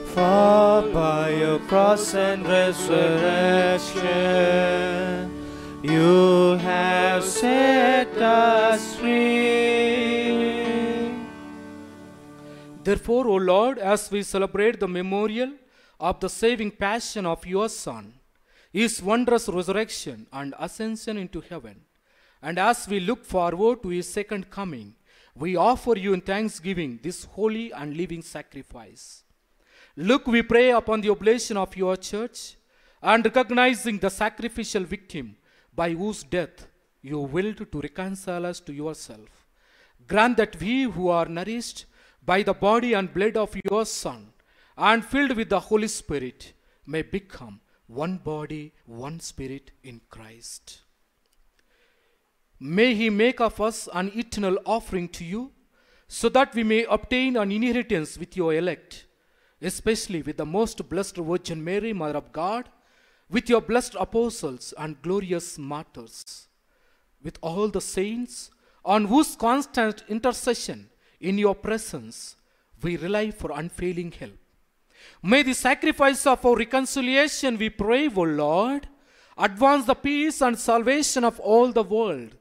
C: for by your cross and resurrection, you have set us free.
D: Therefore, O Lord, as we celebrate the memorial of the saving passion of your Son, his wondrous resurrection and ascension into heaven, and as we look forward to his second coming, we offer you in thanksgiving this holy and living sacrifice. Look, we pray, upon the oblation of your church, and recognizing the sacrificial victim by whose death you willed to reconcile us to yourself. Grant that we who are nourished by the body and blood of your Son and filled with the Holy Spirit may become one body, one spirit in Christ. May he make of us an eternal offering to you, so that we may obtain an inheritance with your elect, especially with the most blessed Virgin Mary, Mother of God, with your blessed apostles and glorious martyrs, with all the saints, on whose constant intercession in your presence we rely for unfailing help. May the sacrifice of our reconciliation, we pray, O Lord, advance the peace and salvation of all the world.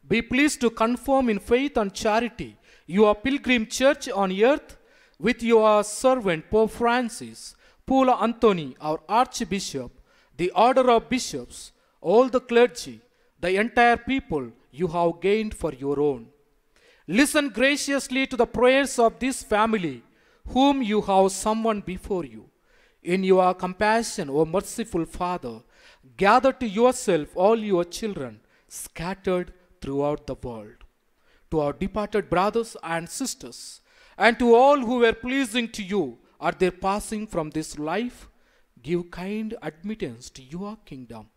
D: Be pleased to confirm in faith and charity your pilgrim church on earth with your servant Pope Francis, Paul Anthony, our Archbishop, the order of bishops, all the clergy, the entire people you have gained for your own. Listen graciously to the prayers of this family, whom you have summoned before you. In your compassion, O merciful Father, gather to yourself all your children scattered throughout the world. to our departed brothers and sisters, and to all who were pleasing to you at their passing from this life, give kind admittance to your kingdom.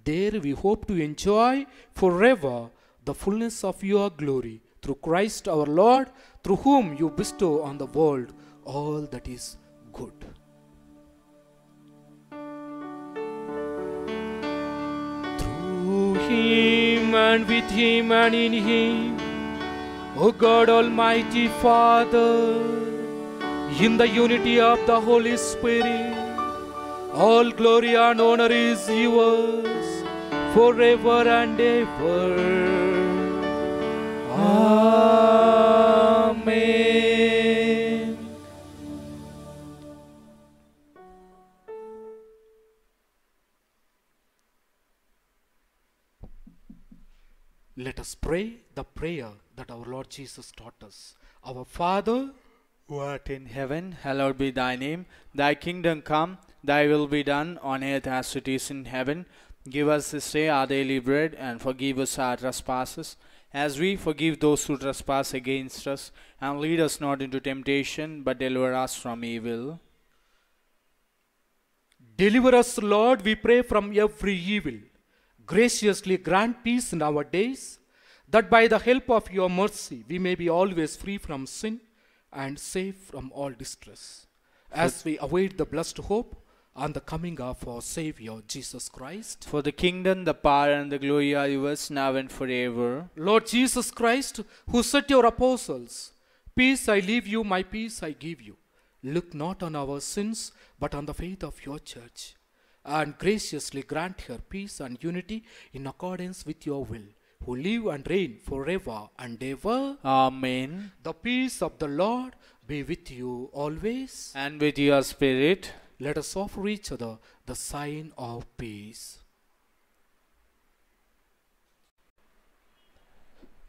D: There we hope to enjoy forever the fullness of your glory, through Christ our Lord, through whom you bestow on the world all that is good. Through him and with him and in him, O God Almighty Father, in the unity of the Holy Spirit, all glory and honor is yours forever and ever. Amen. Let us pray the prayer that our Lord Jesus taught us. Our Father,
C: who art in heaven, hallowed be thy name. Thy kingdom come, thy will be done on earth as it is in heaven. Give us this day our daily bread, and forgive us our trespasses, as we forgive those who trespass against us. And lead us not into temptation, but deliver us from evil.
D: deliver us, Lord, we pray, from every evil. Graciously grant peace in our days, that by the help of your mercy we may be always free from sin and safe from all distress, as we await the blessed hope and the coming of our Savior Jesus Christ.
C: For the kingdom, the power, and the glory are yours, now and forever.
D: Lord Jesus Christ, who said to your apostles, "Peace I leave you, my peace I give you," look not on our sins, but on the faith of your church, and graciously grant her peace and unity in accordance with your will, who live and reign forever and ever.
C: Amen.
D: The peace of the Lord be with you always.
C: And with your spirit.
D: Let us offer each other the sign of peace.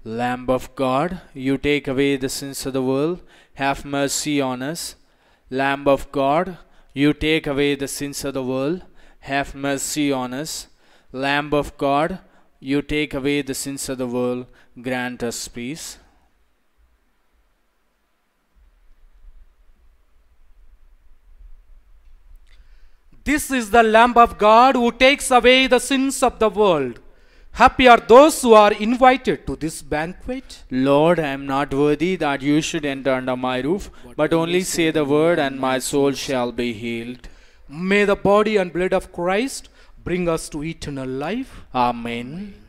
C: Lamb of God, you take away the sins of the world, have mercy on us. Lamb of God, you take away the sins of the world, have mercy on us. Lamb of God, you take away the sins of the world, grant us peace.
D: This is the Lamb of God who takes away the sins of the world. Happy are those who are invited to this banquet.
C: Lord, I am not worthy that you should enter under my roof, but only say the word, and my soul shall be healed.
D: May the body and blood of Christ bring us to eternal life.
C: Amen.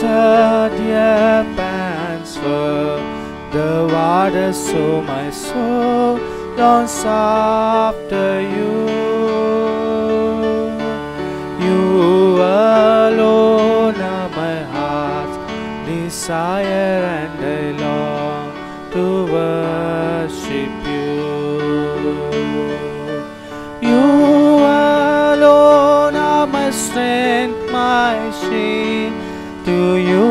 C: The deer pants for the water, so my soul longs after you. You alone are my heart's desire, and I long to worship you. You alone are my strength, my shield. To you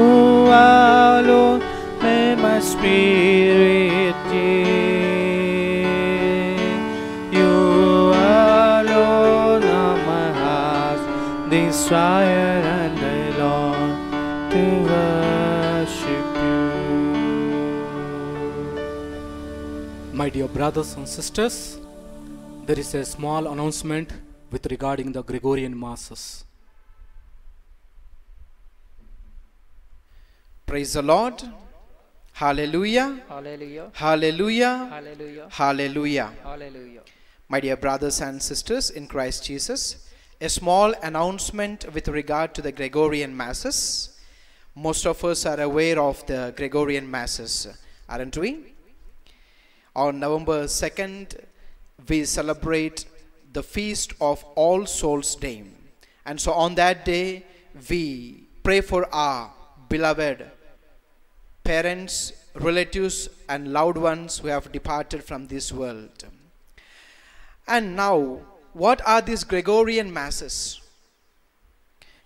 C: alone may my spirit yield. You alone are my heart's desire, and I long to worship you.
D: My dear brothers and sisters, there is a small announcement with regarding the Gregorian Masses.
E: Praise the Lord. Hallelujah.
F: Hallelujah.
E: Hallelujah.
F: Hallelujah.
E: Hallelujah.
F: Hallelujah.
E: My dear brothers and sisters in Christ Jesus, a small announcement with regard to the Gregorian Masses. Most of us are aware of the Gregorian Masses, aren't we? On November 2nd, we celebrate the feast of All Souls Day. And so on that day, we pray for our beloved parents, relatives, and loved ones who have departed from this world. And now, what are these Gregorian Masses?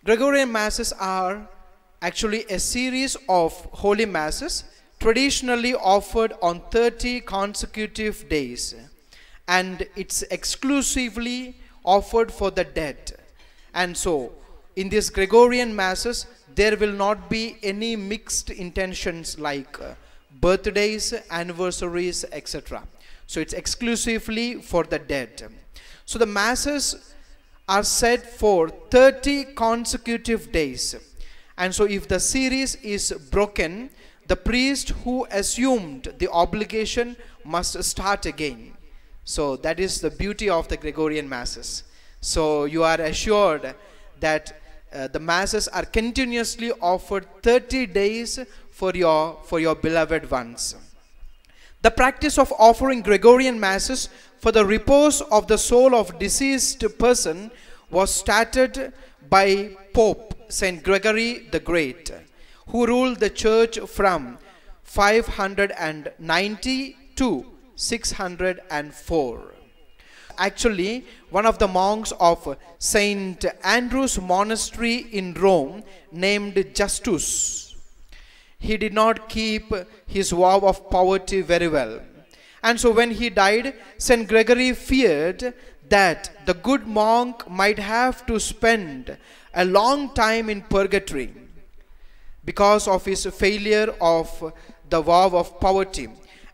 E: Gregorian Masses are actually a series of holy Masses traditionally offered on 30 consecutive days, and it's exclusively offered for the dead. And so in these Gregorian Masses there will not be any mixed intentions like birthdays, anniversaries, etc. So it's exclusively for the dead. So the Masses are set for 30 consecutive days, and so if the series is broken, the priest who assumed the obligation must start again. So that is the beauty of the Gregorian Masses. So you are assured that the Masses are continuously offered 30 days for your beloved ones. The practice of offering Gregorian Masses for the repose of the soul of deceased person was started by Pope Saint Gregory the Great, who ruled the church from 590 to 604. Actually, one of the monks of Saint Andrew's monastery in Rome, named Justus, he did not keep his vow of poverty very well. And so when he died, Saint Gregory feared that the good monk might have to spend a long time in purgatory because of his failure of the vow of poverty.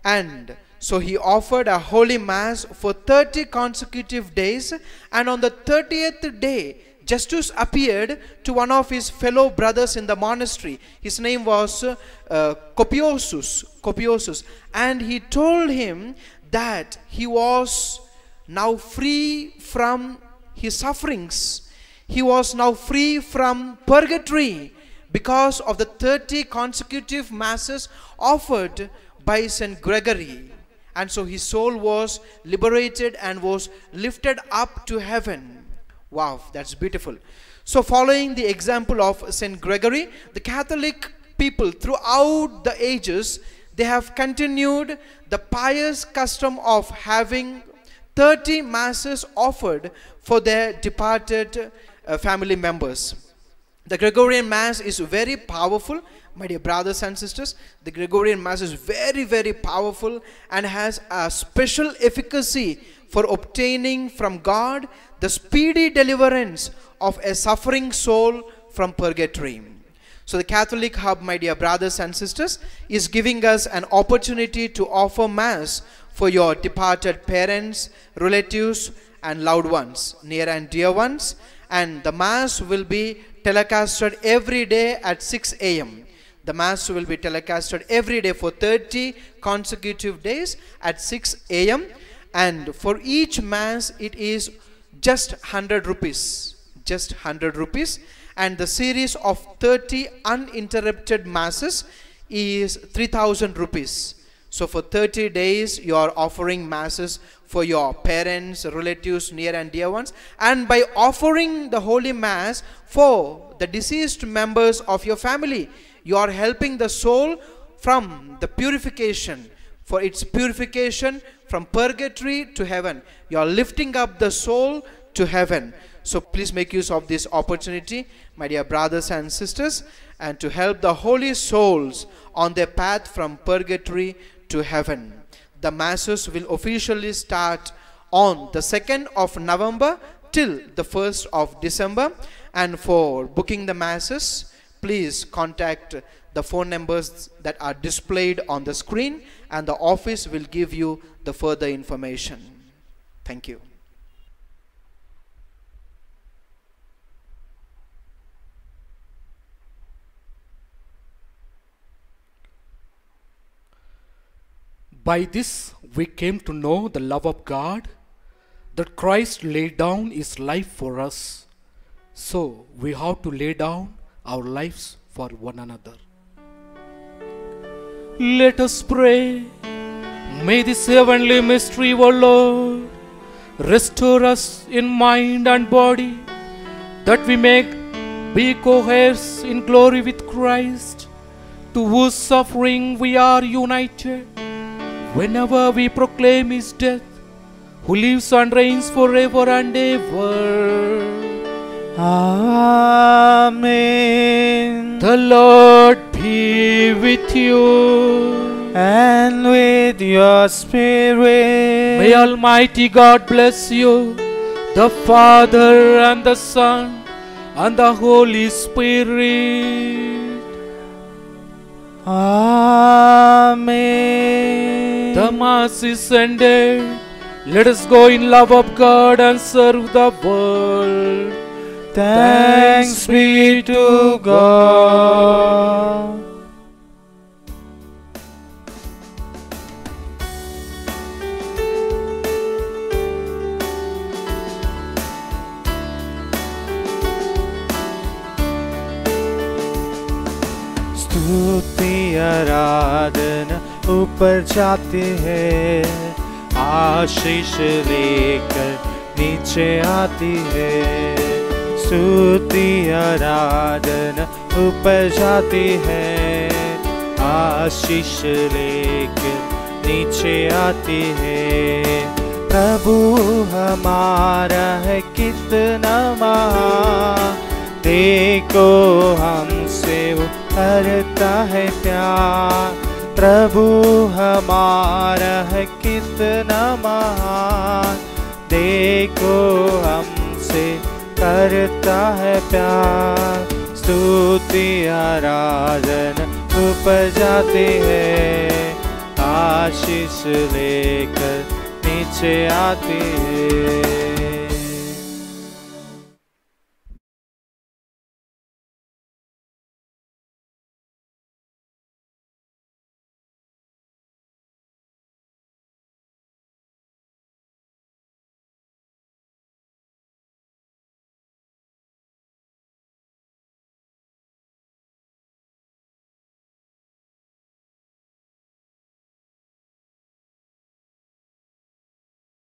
E: And so he offered a holy mass for 30 consecutive days, and on the 30th day Justus appeared to one of his fellow brothers in the monastery. His name was Copiosus, and he told him that he was now free from his sufferings. He was now free from purgatory because of the 30 consecutive masses offered by Saint Gregory. And so his soul was liberated and was lifted up to heaven. Wow, that's beautiful. So following the example of Saint Gregory, the Catholic people throughout the ages, they have continued the pious custom of having 30 masses offered for their departed family members. The Gregorian Mass is very powerful, my dear brothers and sisters. The Gregorian Mass is very, very powerful and has a special efficacy for obtaining from God the speedy deliverance of a suffering soul from purgatory. So the Catholic Hub, my dear brothers and sisters, is giving us an opportunity to offer Mass for your departed parents, relatives, and loved ones, near and dear ones. And the Mass will be telecasted every day at 6 a.m. The Mass will be telecasted every day for 30 consecutive days at 6 a.m. And for each Mass, it is just 100 rupees. Just 100 rupees. And the series of 30 uninterrupted Masses is 3,000 rupees. So for 30 days, you are offering Masses for your parents, relatives, near and dear ones. And by offering the Holy Mass for the deceased members of your family, you are helping the soul from the purification, for its purification from purgatory to heaven. You are lifting up the soul to heaven. So please make use of this opportunity, my dear brothers and sisters, and to help the holy souls on their path from purgatory to heaven. The Masses will officially start on the 2nd of November till the 1st of December. And for booking the Masses, please contact the phone numbers that are displayed on the screen, and the office will give you the further information. Thank you.
D: By this we came to know the love of God, that Christ laid down his life for us. So we have to lay down our lives for one another. Let us pray. May this heavenly mystery, O Lord, Restore us in mind and body, that we may be co-heirs in glory with Christ, to whose suffering we are united, whenever we proclaim His death, who lives and reigns forever and ever.
C: Amen.
D: The Lord be with you,
C: And with your spirit.
D: may Almighty God bless you, the Father and the Son and the Holy Spirit.
C: Amen.
D: The Mass is ended. Let us go in love of God and serve the world.
C: Thanks be to God. स्तुति आराधना ऊपर जाती है, आशीष लेकर नीचे आती है। स्तुति आराधना ऊपर जाती है, आशीष लेकर नीचे आती है। प्रभु हमारा है कितना महान, देखो हमसे वो करता है प्यार। प्रभु हमारा है कितना महान, देखो हमसे करता है प्यार। स्तुति आराधना ऊपर जाती है, आशीष लेकर नीचे आती है।